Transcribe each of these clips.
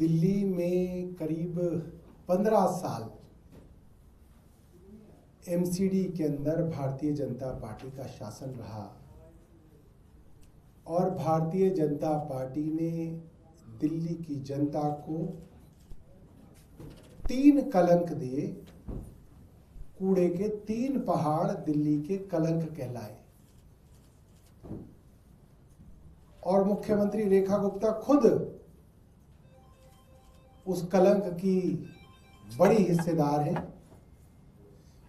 दिल्ली में करीब 15 साल एमसीडी के अंदर भारतीय जनता पार्टी का शासन रहा और भारतीय जनता पार्टी ने दिल्ली की जनता को 3 कलंक दिए। कूड़े के 3 पहाड़ दिल्ली के कलंक कहलाए और मुख्यमंत्री रेखा गुप्ता खुद उस कलंक की बड़ी हिस्सेदार है,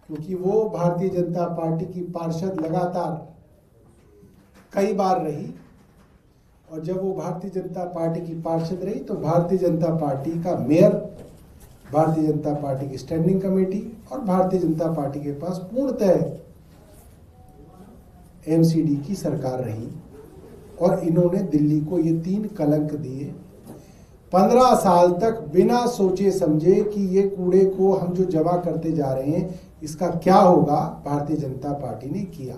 क्योंकि वो भारतीय जनता पार्टी की पार्षद लगातार कई बार रही और जब वो भारतीय जनता पार्टी की पार्षद रही तो भारतीय जनता पार्टी का मेयर, भारतीय जनता पार्टी की स्टैंडिंग कमेटी और भारतीय जनता पार्टी के पास पूर्णतः एमसीडी की सरकार रही और इन्होंने दिल्ली को ये 3 कलंक दिए। 15 साल तक बिना सोचे समझे कि ये कूड़े को हम जो जमा करते जा रहे हैं इसका क्या होगा, भारतीय जनता पार्टी ने किया।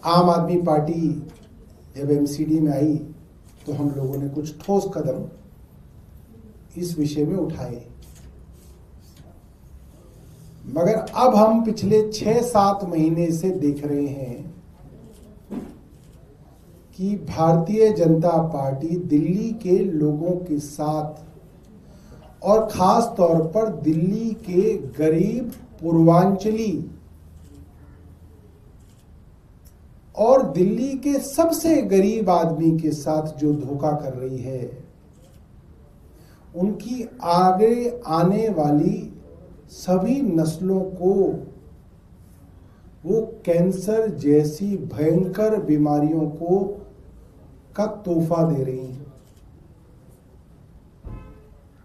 आम आदमी पार्टी जब एमसीडी में आई तो हम लोगों ने कुछ ठोस कदम इस विषय में उठाए, मगर अब हम पिछले 6-7 महीने से देख रहे हैं कि भारतीय जनता पार्टी दिल्ली के लोगों के साथ और खास तौर पर दिल्ली के गरीब पूर्वांचली और दिल्ली के सबसे गरीब आदमी के साथ जो धोखा कर रही है, उनकी आगे आने वाली सभी नस्लों को वो कैंसर जैसी भयंकर बीमारियों का तोहफा दे रही हैं।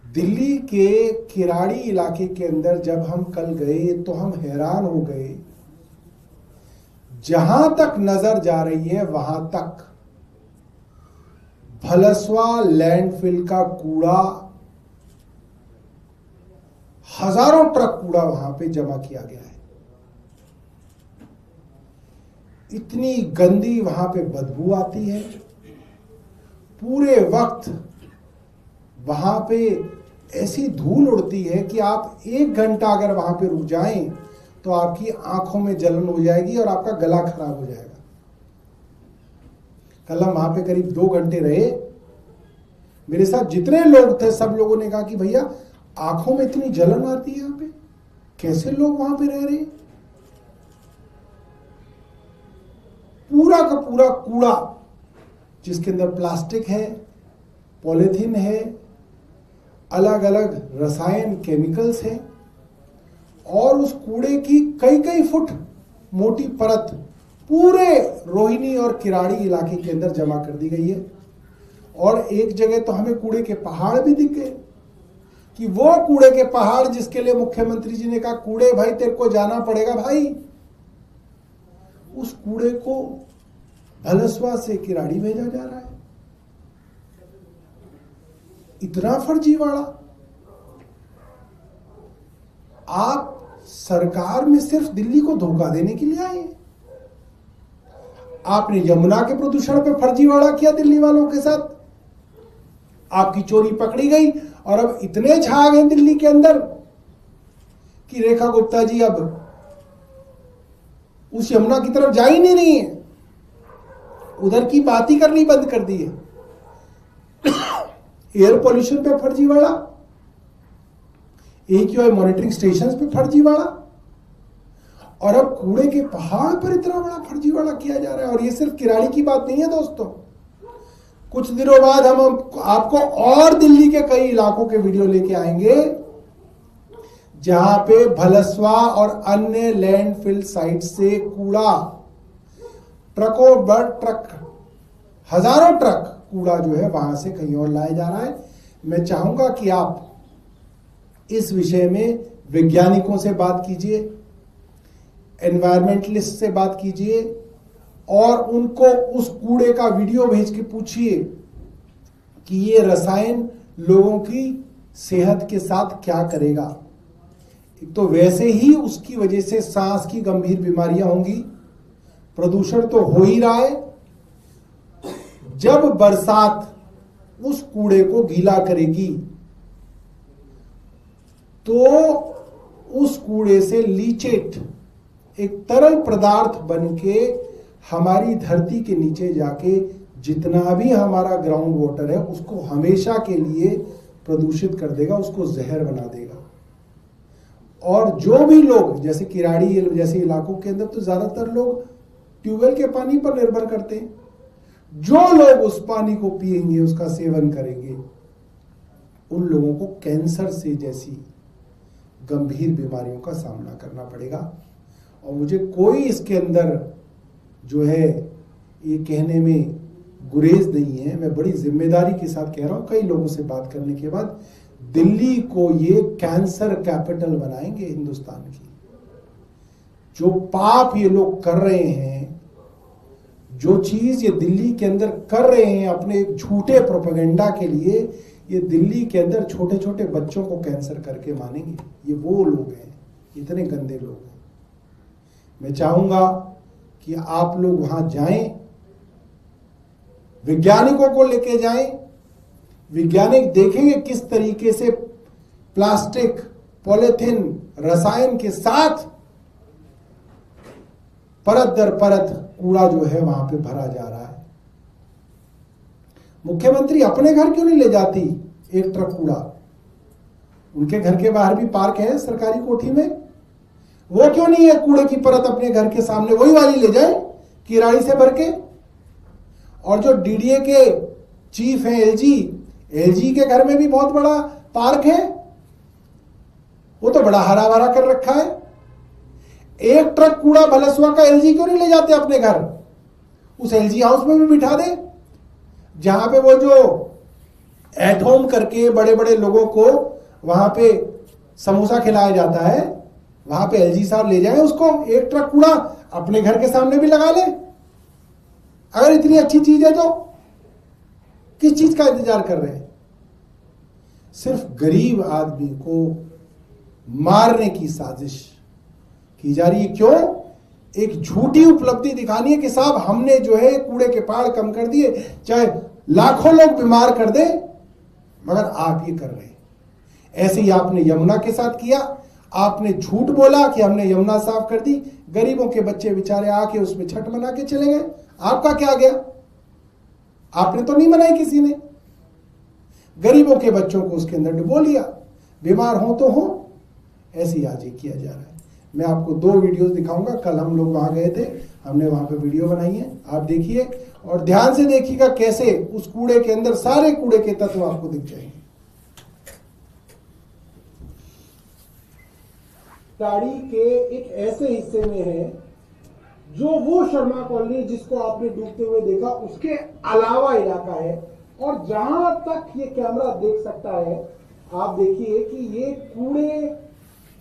दिल्ली के किराड़ी इलाके के अंदर जब हम कल गए तो हम हैरान हो गए। जहां तक नजर जा रही है वहां तक भलसवा लैंडफिल का कूड़ा, हजारों ट्रक कूड़ा वहां पे जमा किया गया है। इतनी गंदी वहां पे बदबू आती है। पूरे वक्त वहां पे ऐसी धूल उड़ती है कि आप 1 घंटा अगर वहां पे रुक जाएं तो आपकी आंखों में जलन हो जाएगी और आपका गला खराब हो जाएगा। कल हम वहां पे करीब 2 घंटे रहे। मेरे साथ जितने लोग थे सब लोगों ने कहा कि भैया आंखों में इतनी जलन आती है, यहाँ पे कैसे लोग वहां पे रह रहे हैं। पूरा का पूरा कूड़ा जिसके अंदर प्लास्टिक है, पॉलीथीन है, अलग अलग रसायन केमिकल्स हैं और उस कूड़े की कई फुट मोटी परत पूरे रोहिणी और किराड़ी इलाके के अंदर जमा कर दी गई है। और एक जगह तो हमें कूड़े के पहाड़ भी दिख गए कि वो कूड़े के पहाड़ जिसके लिए मुख्यमंत्री जी ने कहा कूड़े भाई तेरे को जाना पड़ेगा भाई, उस कूड़े को भलसवा से किराड़ी भेजा जा रहा है। इतना फर्जीवाड़ा। आप सरकार में सिर्फ दिल्ली को धोखा देने के लिए आए। आपने यमुना के प्रदूषण पे फर्जीवाड़ा किया दिल्ली वालों के साथ, आपकी चोरी पकड़ी गई और अब इतने छा गए दिल्ली के अंदर कि रेखा गुप्ता जी अब उस यमुना की तरफ जा ही नहीं रही है, उधर की बात ही करनी बंद कर दी है। एयर पोल्यूशन पे फर्जीवाड़ा, AQI मॉनिटरिंग स्टेशंस पे फर्जीवाड़ा और अब कूड़े के पहाड़ पर इतना बड़ा फर्जीवाड़ा किया जा रहा है। और ये सिर्फ किराड़ी की बात नहीं है दोस्तों। कुछ दिनों बाद हम आपको और दिल्ली के कई इलाकों के वीडियो लेके आएंगे जहां पे भलसवा और अन्य लैंडफिल साइट से कूड़ा, ट्रकों पर ट्रक, हजारों ट्रक कूड़ा जो है वहां से कहीं और लाया जा रहा है। मैं चाहूंगा कि आप इस विषय में वैज्ञानिकों से बात कीजिए, एनवायरमेंटलिस्ट से बात कीजिए और उनको उस कूड़े का वीडियो भेज के पूछिए कि ये रसायन लोगों की सेहत के साथ क्या करेगा। तो वैसे ही उसकी वजह से सांस की गंभीर बीमारियां होंगी। प्रदूषण तो हो ही रहा है। जब बरसात उस कूड़े को गीला करेगी तो उस कूड़े से लीचेट, एक तरल पदार्थ बनके हमारी धरती के नीचे जाके जितना भी हमारा ग्राउंड वाटर है उसको हमेशा के लिए प्रदूषित कर देगा, उसको जहर बना देगा। और जो भी लोग, जैसे किराड़ी जैसे इलाकों के अंदर तो ज्यादातर लोग ट्यूबवेल के पानी पर निर्भर करते हैं, जो लोग उस पानी को पिएंगे, उसका सेवन करेंगे, उन लोगों को कैंसर से जैसी गंभीर बीमारियों का सामना करना पड़ेगा। और मुझे कोई इसके अंदर जो है ये कहने में गुरेज नहीं है, मैं बड़ी जिम्मेदारी के साथ कह रहा हूं। कई लोगों से बात करने के बाद दिल्ली को ये कैंसर कैपिटल बनाएंगे हिंदुस्तान की। जो पाप ये लोग कर रहे हैं, जो चीज ये दिल्ली के अंदर कर रहे हैं अपने एक झूठे प्रोपेगेंडा के लिए, ये दिल्ली के अंदर छोटे छोटे बच्चों को कैंसर करके मानेंगे। ये वो लोग हैं, इतने गंदे लोग हैं। मैं चाहूंगा कि आप लोग वहां जाएं, वैज्ञानिकों को लेके जाएं, वैज्ञानिक देखेंगे किस तरीके से प्लास्टिक, पॉलीथिन, रसायन के साथ परत दर परत कूड़ा जो है वहां पे भरा जा रहा है। मुख्यमंत्री अपने घर क्यों नहीं ले जाती एक ट्रक कूड़ा? उनके घर के बाहर भी पार्क है सरकारी कोठी में, वो क्यों नहीं है कूड़े की परत अपने घर के सामने वही वाली ले जाए किराड़ी से भर के? और जो डीडीए के चीफ हैं एलजी के घर में भी बहुत बड़ा पार्क है, वो तो बड़ा हरा भरा कर रखा है। एक ट्रक कूड़ा भलसुआ का एलजी क्यों नहीं ले जाते अपने घर? उस एलजी हाउस में भी बिठा दे, जहां पे वो जो एट होम करके बड़े बड़े लोगों को वहां पे समोसा खिलाया जाता है, वहां पे एलजी साहब ले जाएं उसको। एक ट्रक कूड़ा अपने घर के सामने भी लगा ले। अगर इतनी अच्छी चीज है तो किस चीज का इंतजार कर रहे हैं? सिर्फ गरीब आदमी को मारने की साजिश की जा रही है। क्यों? एक झूठी उपलब्धि दिखानी है कि साहब हमने जो है कूड़े के पहाड़ कम कर दिए, चाहे लाखों लोग बीमार कर दे, मगर आप ये कर रहे हैं। ऐसे ही आपने यमुना के साथ किया, आपने झूठ बोला कि हमने यमुना साफ कर दी, गरीबों के बच्चे बेचारे आके उसमें छठ मना के चले गए। आपका क्या गया? आपने तो नहीं मनाई किसी ने, गरीबों के बच्चों को उसके अंदर डुबो लिया, बीमार हो तो हो। ऐसे ही आज ये किया जा रहा है। मैं आपको 2 वीडियोस दिखाऊंगा। कल हम लोग वहां गए थे, हमने वहां पे वीडियो बनाई है, आप देखिए और ध्यान से देखिएगा कैसे उस कूड़े के अंदर सारे कूड़े के तत्व आपको दिख जाएंगे। गाड़ी के एक ऐसे हिस्से में है जो वो शर्मा कॉलोनी जिसको आपने डूबते हुए देखा उसके अलावा इलाका है। और जहां तक ये कैमरा देख सकता है, आप देखिए कि ये कूड़े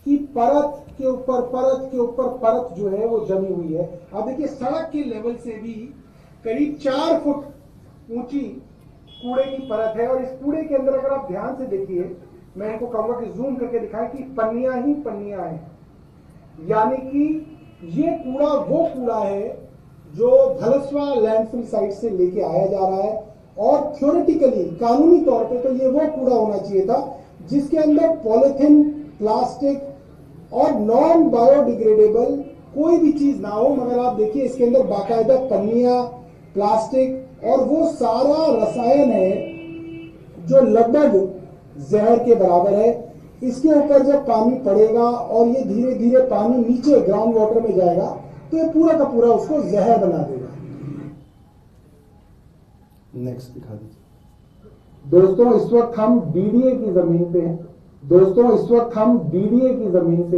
की परत के ऊपर परत जो है वो जमी हुई है। आप देखिए सड़क के लेवल से भी करीब 4 फुट ऊंची कूड़े की परत है। और इस कूड़े के अंदर अगर आप ध्यान से देखिए, मैं इनको कहूंगा कि जूम करके दिखाएं कि पन्नियां ही पन्नियां हैं। यानी कि ये कूड़ा वो कूड़ा है जो भलसवा लैंडफिल साइट से लेके आया जा रहा है। और थ्योरेटिकली, कानूनी तौर पे तो ये वो कूड़ा होना चाहिए था जिसके अंदर पॉलिथीन, प्लास्टिक और नॉन बायोडिग्रेडेबल कोई भी चीज ना हो। मगर आप देखिए इसके अंदर बाकायदा पन्नियां, प्लास्टिक और वो सारा रसायन है जो लगभग जहर के बराबर है। इसके ऊपर जब पानी पड़ेगा और ये धीरे धीरे पानी नीचे ग्राउंड वाटर में जाएगा तो ये पूरा का पूरा उसको जहर बना देगा। नेक्स्ट दिखा दीजिए। दोस्तों इस वक्त हम डीडीए की जमीन पे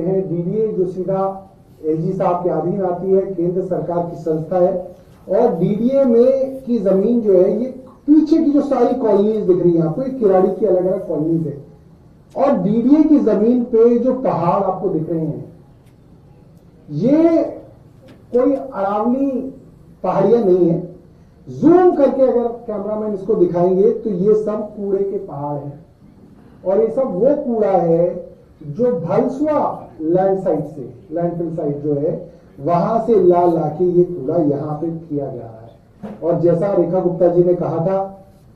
हैं। डीडीए जो सीधा एलजी साहब के अधीन आती है, केंद्र सरकार की संस्था है। और डीडीए में की जमीन जो है, ये पीछे की जो सारी कॉलोनीज दिख रही है आपको, किराड़ी की अलग अलग कॉलोनीज है। और डीडीए की जमीन पे जो पहाड़ आपको दिख रहे हैं, ये कोई अरावली पहाड़ियां नहीं है। जूम करके अगर कैमरामैन इसको दिखाएंगे तो ये सब कूड़े के पहाड़ हैं। और ये सब वो कूड़ा है जो भलसुआ लैंडफिल साइट जो है वहां से ला के ये कूड़ा यहाँ पे किया जा रहा है। और जैसा रेखा गुप्ता जी ने कहा था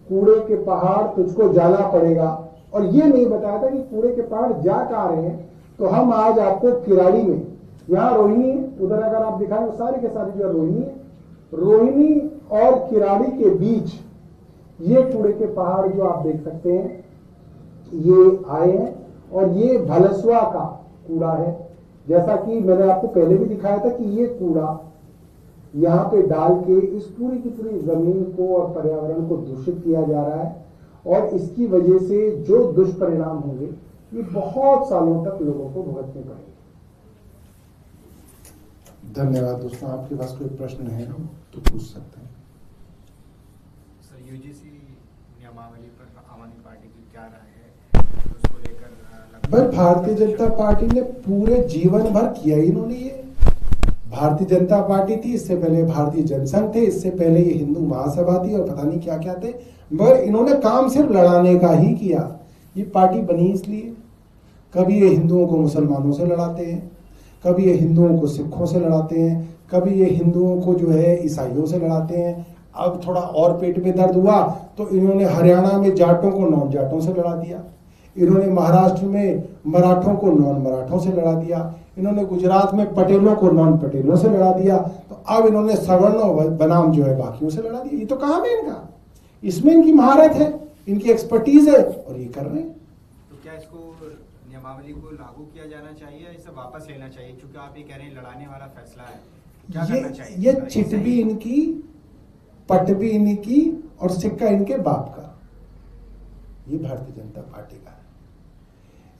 कूड़े के पहाड़ तुझको जाना पड़ेगा। और ये नहीं बताया था कि कूड़े के पहाड़ जा कहाँ रहे हैं। तो हम आज आपको किराड़ी में, यहाँ रोहिणी है, उधर अगर आप दिखाएं वो सारे के सारे जो रोहिणी है, रोहिणी और किराड़ी के बीच ये कूड़े के पहाड़ जो आप देख सकते हैं ये आए हैं। और ये भलसुआ का कूड़ा है। जैसा कि मैंने आपको पहले भी दिखाया था कि ये कूड़ा यहाँ पे डाल के इस पूरी की पूरी जमीन को और पर्यावरण को दूषित किया जा रहा है। और इसकी वजह से जो दुष्परिणाम होंगे ये बहुत सालों तक लोगों को भुगतने पड़ेंगे। धन्यवाद दोस्तों। आपके पास कोई प्रश्न है तो पूछ सकते हैं। सर, यूजीसी नियमावली पर आम आदमी पार्टी की क्या राय है, उसको लेकर? भाई भारतीय जनता पार्टी ने पूरे जीवन भर किया ही इन्होंने ये। भारतीय जनता पार्टी थी, इससे पहले भारतीय जनसंघ थे, इससे पहले ये हिंदू महासभा थी और पता नहीं क्या क्या थे। मगर इन्होंने काम सिर्फ लड़ाने का ही किया। ये पार्टी बनी इसलिए, कभी ये हिंदुओं को मुसलमानों से लड़ाते हैं, कभी ये हिंदुओं को सिखों से लड़ाते हैं, कभी ये हिंदुओं को जो है ईसाइयों से लड़ाते हैं। अब थोड़ा और पेट में दर्द हुआ तो इन्होंने हरियाणा में जाटों को नॉन जाटों से लड़ा दिया, इन्होंने महाराष्ट्र में मराठों को नॉन मराठों से लड़ा दिया, इन्होंने गुजरात में पटेलों को नॉन पटेलों से लड़ा दिया। तो अब इन्होंने सवर्णों बनाम जो है बाकियों से लड़ा दिया। ये तो काम है इनका, इसमें इनकी महारत है, इनकी एक्सपर्टीज है और ये कर रहे हैं। तो क्या इसको नियमावली को लागू किया जाना चाहिए, इसे वापस लेना चाहिए? क्योंकि आप ये कह रहे हैं लड़ाने वाला फैसला है, क्या करना चाहिए? ये चिट भी इनकी, पट भी इनकी और सिक्का इनके बाप का। ये भारतीय जनता पार्टी का है।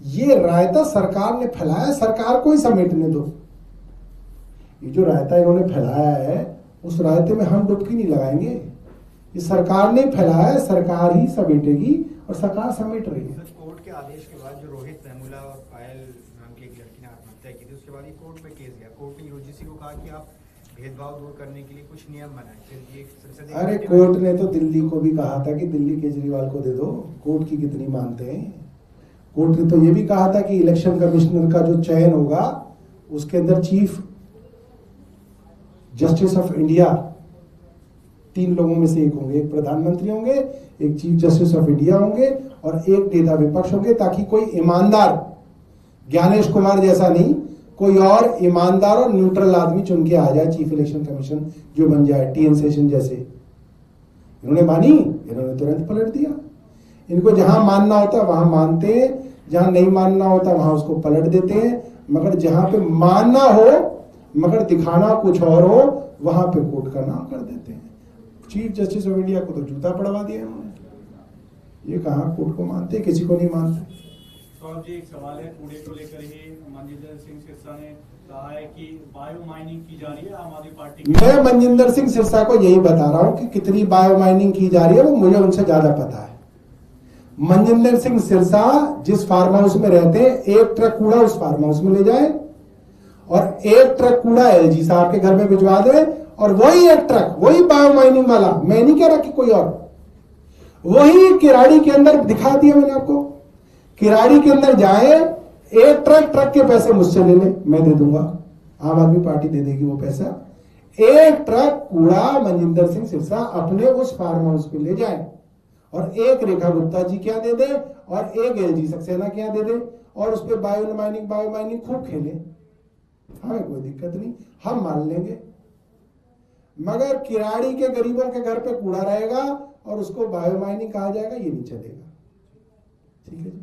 ये रायता सरकार ने फैलाया, सरकार को ही समेटने दो। ये जो रायता इन्होंने फैलाया है उस रायते में हम डुबकी नहीं लगाएंगे। ये सरकार ने फैलाया, सरकार ही समेटेगी और सरकार समेट रही है। कोर्ट के आदेश के बाद जो रोहित वेमुला और पायल नाम की एक लड़की ने आत्महत्या की थी, उसके बाद ये कोर्ट में केस गया। कोर्ट ने यूजीसी को कहा कि आप भेदभाव दूर करने के लिए कुछ नियम बनाए। फिर ये संसदीय अरे कोर्ट ने तो दिल्ली को भी कहा था कि दिल्ली केजरीवाल को दे दो। कोर्ट की कितनी मानते हैं? कोर्ट ने तो ये भी कहा था कि इलेक्शन कमिश्नर का जो चयन होगा उसके अंदर चीफ जस्टिस ऑफ इंडिया 3 लोगों में से एक होंगे। एक प्रधानमंत्री होंगे, एक चीफ जस्टिस ऑफ इंडिया होंगे और एक नेता विपक्ष होंगे, ताकि कोई ईमानदार, ज्ञानेश कुमार जैसा नहीं, कोई और ईमानदार और न्यूट्रल आदमी चुन के आ जाए चीफ इलेक्शन कमीशन जो बन जाए, टीएन सेशन जैसे। इन्होंने मानी, इन्होंने तुरंत पलट दिया। इनको जहां मानना होता है वहां मानते हैं, जहां नहीं मानना होता वहां उसको पलट देते हैं। मगर जहां पे मानना हो मगर दिखाना कुछ और हो वहां पे कोर्ट का नाम कर देते हैं। चीफ जस्टिस ऑफ इंडिया को तो जूता पड़वा दिया इन्होंने। ये कहाँ कोर्ट को मानते, किसी को नहीं मानते। सौरभ जी, एक सवाल है कूड़े को लेकर ही। मनजिंदर सिंह सिरसा ने कहा है कि बायो माइनिंग की जा रही है आम आदमी पार्टी की। मैं मनजिंदर सिंह सिरसा को यही बता रहा हूं कि कितनी बायो माइनिंग की जा रही है वो मुझे उनसे ज्यादा पता है। मनजिंदर सिंह सिरसा जिस फार्म हाउस में रहते हैं, एक ट्रक कूड़ा उस फार्म हाउस में ले जाए और एक ट्रक कूड़ा एलजी साहब के घर में भिजवा दे, और वही एक ट्रक, वही बायो माइनिंग वाला, मैं नहीं कह रहा कि कोई और, वही किराड़ी के अंदर दिखा दिया मैंने आपको, किराड़ी के अंदर जाए, एक ट्रक के पैसे मुझसे ले ले, मैं दे दूंगा, आम आदमी पार्टी दे देगी वो पैसा। एक ट्रक कूड़ा मनजिंदर सिंह सिरसा अपने उस फार्म हाउस पे ले जाए और एक रेखा गुप्ता जी क्या दे दे और एक एलजी सक्सेना क्या दे दे और उस पर बायो माइनिंग खूब खेले। हमें कोई दिक्कत नहीं, हम मान लेंगे। मगर किराड़ी के गरीबों के घर पे कूड़ा रहेगा और उसको बायो माइनिंग कहा जाएगा, ये नहीं चलेगा। ठीक है जी।